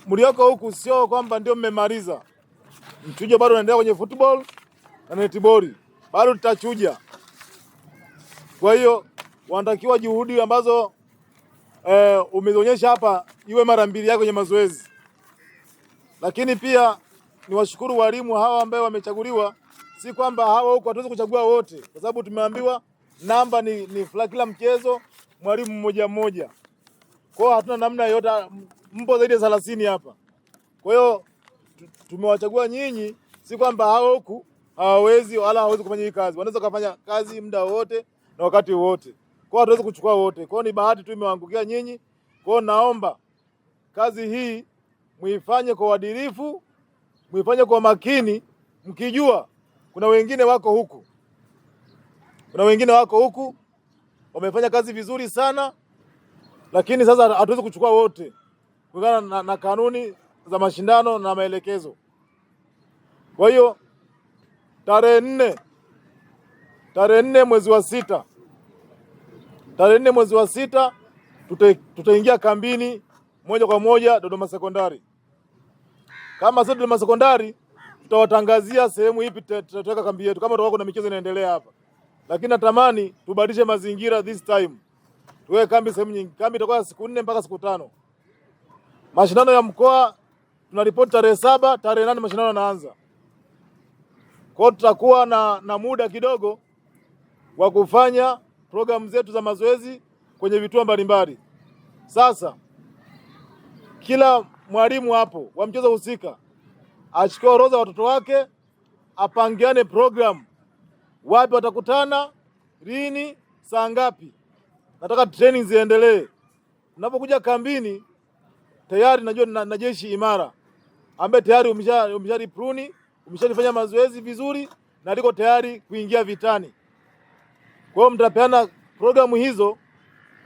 mlioko huku sio kwamba ndio mmemaliza. Mchujo bado unaendelea kwenye football na netball. Bado tutachuja. Kwa hiyo wanatakiwa juhudi ambazo umezionyesha hapa iwe mara mbili yake kwenye mazoezi. Lakini pia niwashukuru walimu hawa ambao wamechaguliwa, si kwamba hawa huko hatuwezi kuchagua wote, kwa sababu tumeambiwa namba ni kila mchezo mwalimu mmoja mmoja. Kwa hiyo hatuna namna yote, mpo zaidi ya 30 hapa. Kwa hiyo tumewachagua nyinyi, si kwamba hao huku hawawezi wala hawawezi kufanya hii kazi. Wanaweza kufanya kazi muda wote na wakati wote. Kwa hiyo hatuwezi kuchukua wote. Kwa hiyo ni bahati tu imewaangukia nyinyi. Kwa hiyo naomba kazi hii muifanye kwa uadilifu, muifanye kwa makini, mkijua kuna wengine wako huku. Kuna wengine wako huku wamefanya kazi vizuri sana, lakini sasa hatuwezi kuchukua wote kulingana na kanuni za mashindano na maelekezo. Kwa hiyo tarehe 4 mwezi wa 6, tarehe 4 mwezi wa 6 tutaingia kambini moja kwa moja Dodoma Sekondari. Kama sisi Dodoma Sekondari tutawatangazia sehemu ipi tutaweka kambi yetu, kama tutakuwa kuna michezo inaendelea hapa. Lakini natamani tubadilishe mazingira this time. Tuwe kambi sehemu nyingi. Kambi itakuwa siku 4 mpaka siku 5. Mashindano ya mkoa tunaripoti tarehe 7, tarehe 8 mashindano yanaanza. Kwa hiyo tutakuwa na muda kidogo wa kufanya programu zetu za mazoezi kwenye vituo mbalimbali. Sasa kila mwalimu hapo wa mchezo husika achukue orodha watoto wake, apangiane program. Wapi watakutana, lini, saa ngapi. Nataka training ziendelee. Unapokuja kambini tayari najua na jeshi imara ambaye tayari umeshalipruni, umeshalifanya mazoezi vizuri na liko tayari kuingia vitani. Kwa hiyo mtapeana programu hizo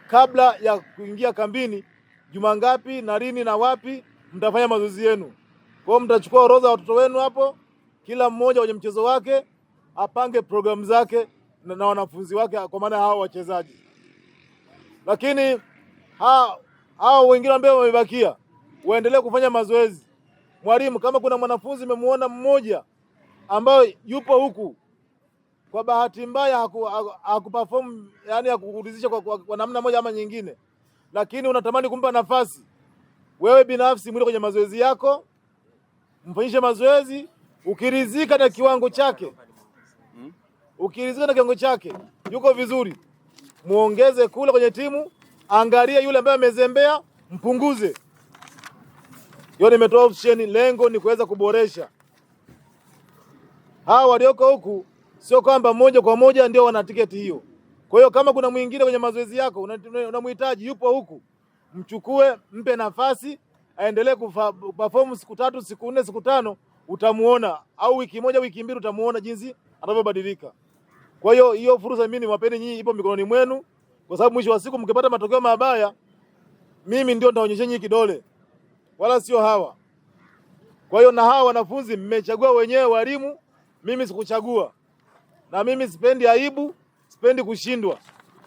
kabla ya kuingia kambini, juma ngapi na lini na wapi mtafanya mazoezi yenu. Kwa hiyo mtachukua orodha watoto wenu hapo, kila mmoja kwenye mchezo wake apange programu zake na wanafunzi wake, kwa maana hao wachezaji. Lakini hao wengine ambao wamebakia waendelee kufanya mazoezi. Mwalimu, kama kuna mwanafunzi umemuona mmoja ambaye yupo huku kwa bahati mbaya hakuperform, yani hakukuridhisha kwa namna moja ama nyingine, lakini unatamani kumpa nafasi, wewe binafsi mwende kwenye mazoezi yako, mfanyishe mazoezi, ukiridhika na kiwango chake, yuko vizuri, muongeze kule kwenye timu. Angalia yule ambaye amezembea, mpunguze. Hiyo nimetoa option, lengo ni kuweza kuboresha. Hao walioko huku sio kwamba moja kwa moja ndio wana tiketi hiyo. Kwa hiyo kama kuna mwingine kwenye mazoezi yako unamhitaji, yupo huku, mchukue, mpe nafasi, aendelee kuperform siku 3, siku 4, siku 5, utamuona, au wiki moja, wiki 2 utamuona jinsi anavyobadilika. Kwa hiyo hiyo fursa mimi niwapeni nyinyi, ipo mikononi mwenu, kwa sababu mwisho wa siku mkipata matokeo mabaya, mimi ndio nitaonyesha nyinyi kidole, wala sio hawa. Kwa hiyo na hawa wanafunzi mmechagua wenyewe walimu, mimi sikuchagua. Na mimi sipendi aibu, sipendi kushindwa.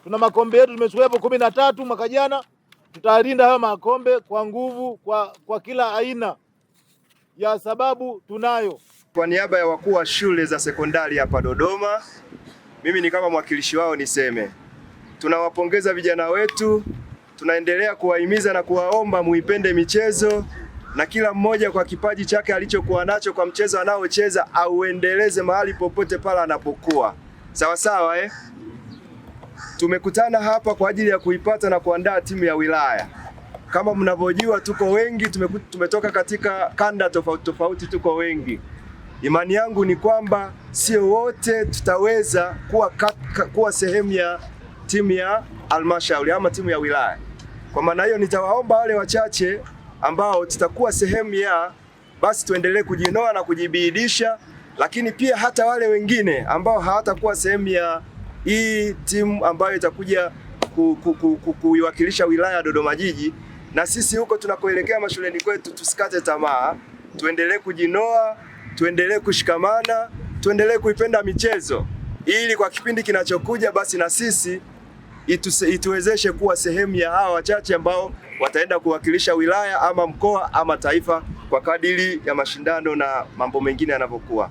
Tuna makombe yetu tumechukua hapo 13 mwaka jana. Tutalinda hayo makombe kwa nguvu, kwa kila aina ya sababu tunayo. Kwa niaba ya wakuu wa shule za sekondari hapa Dodoma, mimi ni kama mwakilishi wao niseme, tunawapongeza vijana wetu, tunaendelea kuwahimiza na kuwaomba muipende michezo, na kila mmoja kwa kipaji chake alichokuwa nacho kwa mchezo anaocheza auendeleze mahali popote pale anapokuwa. Sawa sawa Tumekutana hapa kwa ajili ya kuipata na kuandaa timu ya wilaya. Kama mnavyojua tuko wengi, tumetoka katika kanda tofauti tofauti, tuko wengi. Imani yangu ni kwamba sio wote tutaweza kuwa sehemu ya timu ya halmashauri ama timu ya wilaya. Kwa maana hiyo nitawaomba wale wachache ambao tutakuwa sehemu ya, basi tuendelee kujinoa na kujibidisha, lakini pia hata wale wengine ambao hawatakuwa sehemu ya hii timu ambayo itakuja kuiwakilisha wilaya ya Dodoma Jiji, na sisi huko tunakoelekea mashuleni kwetu tusikate tamaa, tuendelee kujinoa, tuendelee kushikamana, tuendelee kuipenda michezo, ili kwa kipindi kinachokuja basi na sisi ituwezeshe kuwa sehemu ya hawa wachache ambao wataenda kuwakilisha wilaya ama mkoa ama taifa kwa kadiri ya mashindano na mambo mengine yanavyokuwa.